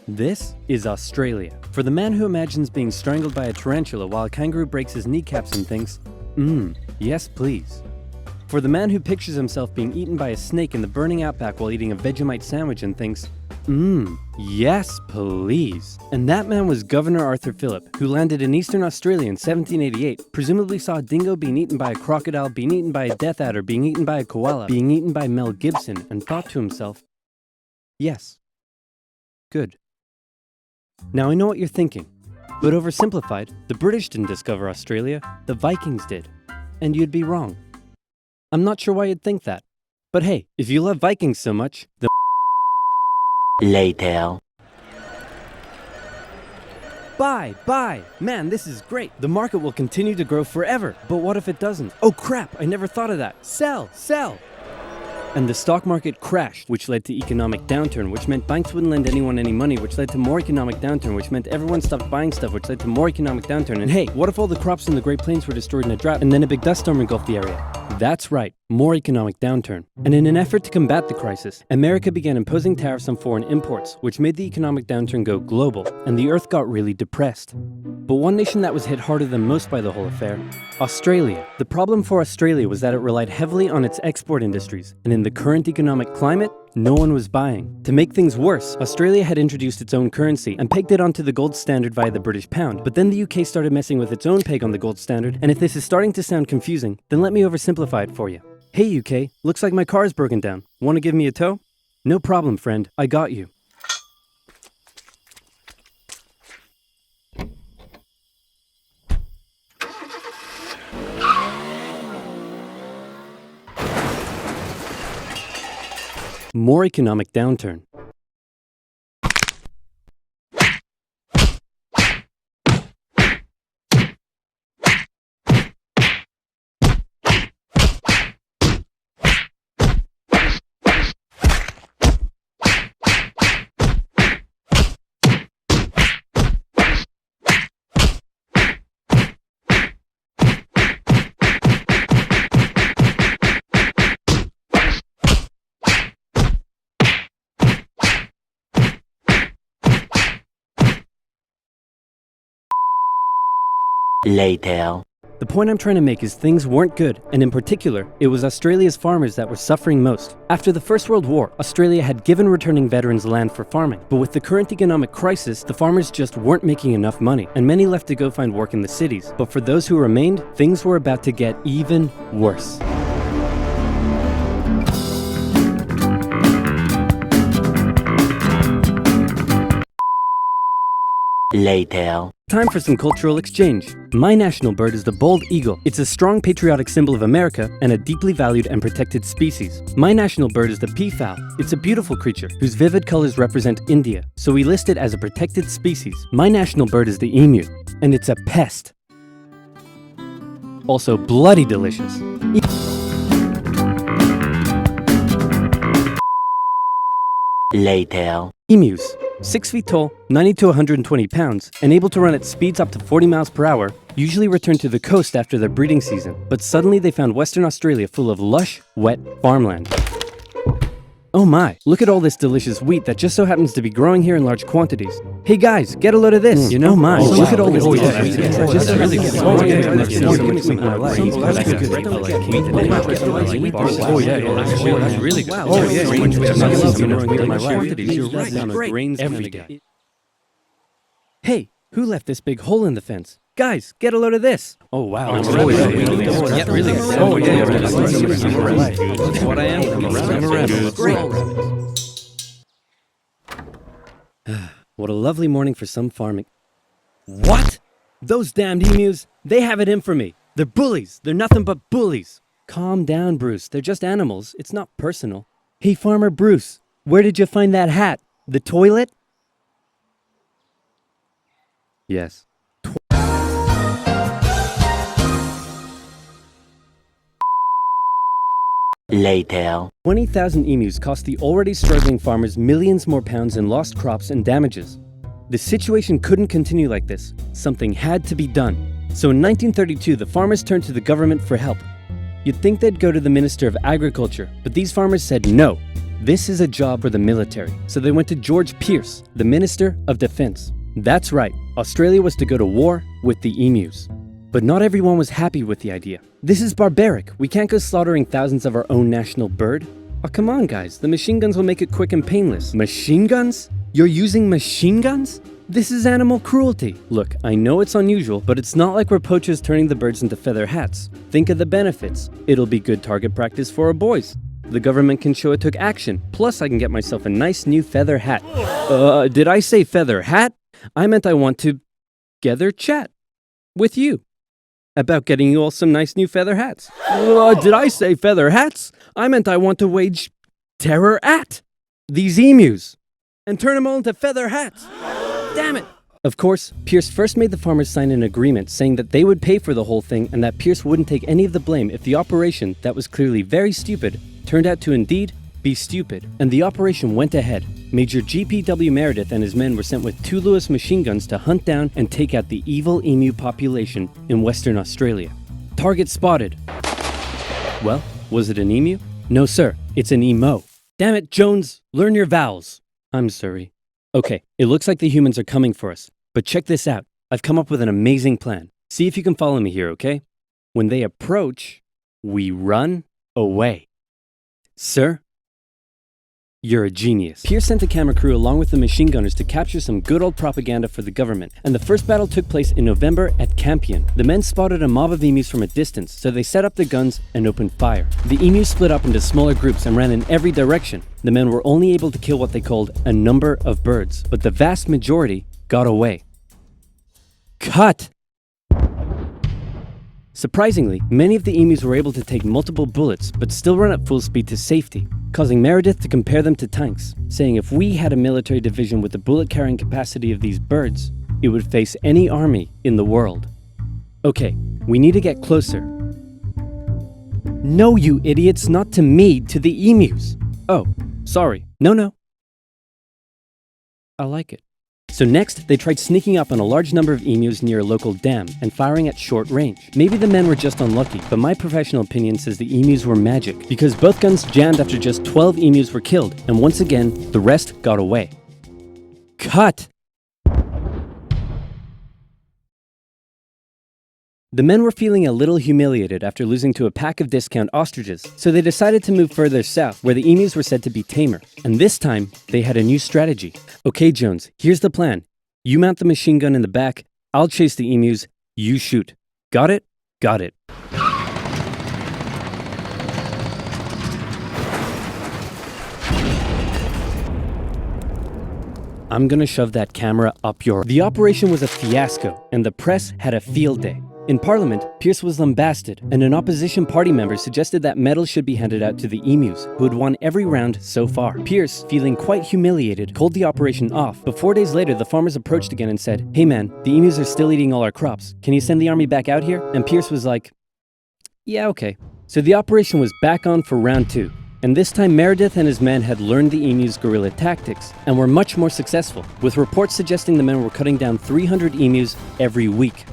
This is Australia. For the man who imagines being strangled by a tarantula while a kangaroo breaks his kneecaps and thinks, yes please. For the man who pictures himself being eaten by a snake in the burning outback while eating a Vegemite sandwich and thinks, yes please. And that man was Governor Arthur Phillip, who landed in Eastern Australia in 1788, presumably saw a dingo being eaten by a crocodile, being eaten by a death adder, being eaten by a koala, being eaten by Mel Gibson, and thought to himself, yes, good. Now I know what you're thinking, but oversimplified, the British didn't discover Australia, the Vikings did. And you'd be wrong. I'm not sure why you'd think that. But hey, if you love Vikings so much, then later. Buy! Man, this is great. The market will continue to grow forever. But what if it doesn't? Oh crap, I never thought of that. Sell! And the stock market crashed, which led to economic downturn, which meant banks wouldn't lend anyone any money, which led to more economic downturn, which meant everyone stopped buying stuff, which led to more economic downturn. And hey, what if all the crops in the Great Plains were destroyed in a drought and then a big dust storm engulfed the area? That's right, more economic downturn. And in an effort to combat the crisis, America began imposing tariffs on foreign imports, which made the economic downturn go global, and the earth got really depressed. But one nation that was hit harder than most by the whole affair, Australia. The problem for Australia was that it relied heavily on its export industries, and in the current economic climate, no one was buying. To make things worse, Australia had introduced its own currency and pegged it onto the gold standard via the British pound, but then the UK started messing with its own peg on the gold standard, and if this is starting to sound confusing, then let me oversimplify it for you. Hey UK, looks like my car is broken down. Want to give me a tow? No problem, friend, I got you. More economic downturn. Later. The point I'm trying to make is things weren't good, and in particular, it was Australia's farmers that were suffering most. After the First World War, Australia had given returning veterans land for farming, but with the current economic crisis, the farmers just weren't making enough money, and many left to go find work in the cities. But for those who remained, things were about to get even worse. Later. Time for some cultural exchange. My national bird is the bald eagle. It's a strong patriotic symbol of America and a deeply valued and protected species. My national bird is the peafowl. It's a beautiful creature whose vivid colors represent India, so we list it as a protected species. My national bird is the emu, and it's a pest. Also bloody delicious. Later. Emus. 6 feet tall, 90 to 120 pounds, and able to run at speeds up to 40 miles per hour, usually return to the coast after their breeding season. But suddenly they found Western Australia full of lush, wet farmland. Oh my, look at all this delicious wheat that just so happens to be growing here in large quantities. Hey guys, get a load of this. Oh my, look at all this delicious wheat that just so happens to be growing here in large quantities. Hey, who left this big hole in the fence? Guys, get a load of this. Oh wow. What I am. What a lovely morning for some farming. What? Those damned emus, they have it in for me. They're bullies. They're nothing but bullies. Calm down, Bruce. They're just animals. It's not personal. Hey, Farmer Bruce, where did you find that hat? The toilet? Yes. Later. 20,000 emus cost the already struggling farmers millions more pounds in lost crops and damages. The situation couldn't continue like this. Something had to be done. So in 1932, the farmers turned to the government for help. You'd think they'd go to the Minister of Agriculture, but these farmers said no. This is a job for the military, so they went to George Pierce, the Minister of Defense. That's right, Australia was to go to war with the emus. But not everyone was happy with the idea. This is barbaric. We can't go slaughtering thousands of our own national bird. Oh, come on, guys. The machine guns will make it quick and painless. Machine guns? You're using machine guns? This is animal cruelty. Look, I know it's unusual, but it's not like we're poachers turning the birds into feather hats. Think of the benefits. It'll be good target practice for our boys. The government can show it took action. Plus, I can get myself a nice new feather hat. Did I say feather hat? I meant I want to gather chat with you about getting you all some nice new feather hats. Did I say feather hats? I meant I want to wage terror at these emus and turn them all into feather hats. Damn it! Of course, Pierce first made the farmers sign an agreement saying that they would pay for the whole thing and that Pierce wouldn't take any of the blame if the operation, that was clearly very stupid, turned out to indeed be stupid. And the operation went ahead. Major G.P.W. Meredith and his men were sent with 2 Lewis machine guns to hunt down and take out the evil emu population in Western Australia. Target spotted. Well, was it an emu? No, sir. It's an emo. Damn it, Jones. Learn your vowels. I'm sorry. Okay, it looks like the humans are coming for us. But check this out. I've come up with an amazing plan. See if you can follow me here, okay? When they approach, we run away. Sir? You're a genius. Pierce sent a camera crew along with the machine gunners to capture some good old propaganda for the government, and the first battle took place in November at Campion. The men spotted a mob of emus from a distance, so they set up their guns and opened fire. The emus split up into smaller groups and ran in every direction. The men were only able to kill what they called a number of birds, but the vast majority got away. Cut! Surprisingly, many of the emus were able to take multiple bullets but still run at full speed to safety, causing Meredith to compare them to tanks, saying if we had a military division with the bullet-carrying capacity of these birds, it would face any army in the world. Okay, we need to get closer. No, you idiots, not to me, to the emus. Oh, sorry. No. I like it. So next, they tried sneaking up on a large number of emus near a local dam and firing at short range. Maybe the men were just unlucky, but my professional opinion says the emus were magic, because both guns jammed after just 12 emus were killed, and once again, the rest got away. Cut! The men were feeling a little humiliated after losing to a pack of discount ostriches, so they decided to move further south, where the emus were said to be tamer. And this time, they had a new strategy. Okay, Jones, here's the plan. You mount the machine gun in the back, I'll chase the emus, you shoot. Got it? Got it. I'm gonna shove that camera up your... The operation was a fiasco, and the press had a field day. In Parliament, Pierce was lambasted, and an opposition party member suggested that medals should be handed out to the emus, who had won every round so far. Pierce, feeling quite humiliated, called the operation off, but 4 days later the farmers approached again and said, "Hey man, the emus are still eating all our crops. Can you send the army back out here?" And Pierce was like, "Yeah, okay." So the operation was back on for round 2. And this time Meredith and his men had learned the emus' guerrilla tactics and were much more successful, with reports suggesting the men were cutting down 300 emus every week.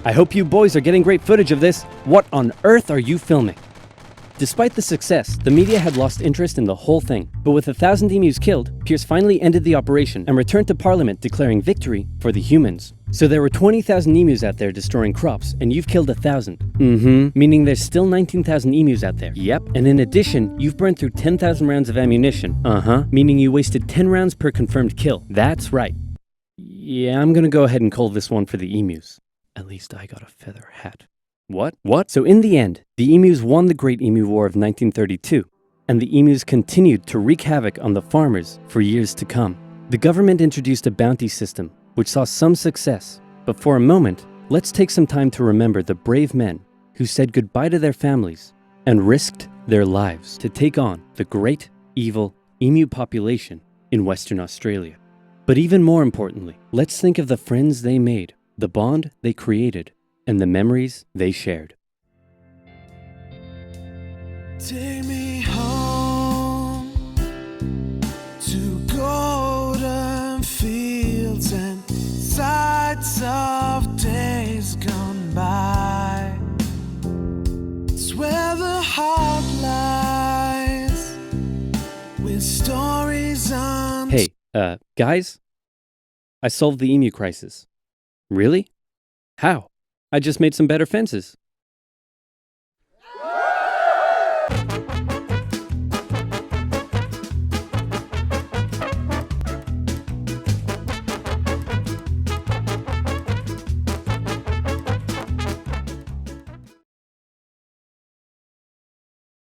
I hope you boys are getting great footage of this. What on earth are you filming? Despite the success, the media had lost interest in the whole thing. But with 1,000 emus killed, Pierce finally ended the operation and returned to Parliament declaring victory for the humans. So there were 20,000 emus out there destroying crops, and you've killed 1,000. Meaning there's still 19,000 emus out there. Yep. And in addition, you've burned through 10,000 rounds of ammunition. Meaning you wasted 10 rounds per confirmed kill. That's right. Yeah, I'm gonna go ahead and call this one for the emus. At least I got a feather hat. What? So in the end, the emus won the Great EMU War of 1932, and the emus continued to wreak havoc on the farmers for years to come. The government introduced a bounty system, which saw some success. But for a moment, let's take some time to remember the brave men who said goodbye to their families and risked their lives to take on the great, evil emu population in Western Australia. But even more importantly, let's think of the friends they made, the bond they created, and the memories they shared. Take me home to golden fields and sights of days gone by. It's where the heart lies with Guys? I solved the emu crisis. Really? How? I just made some better fences.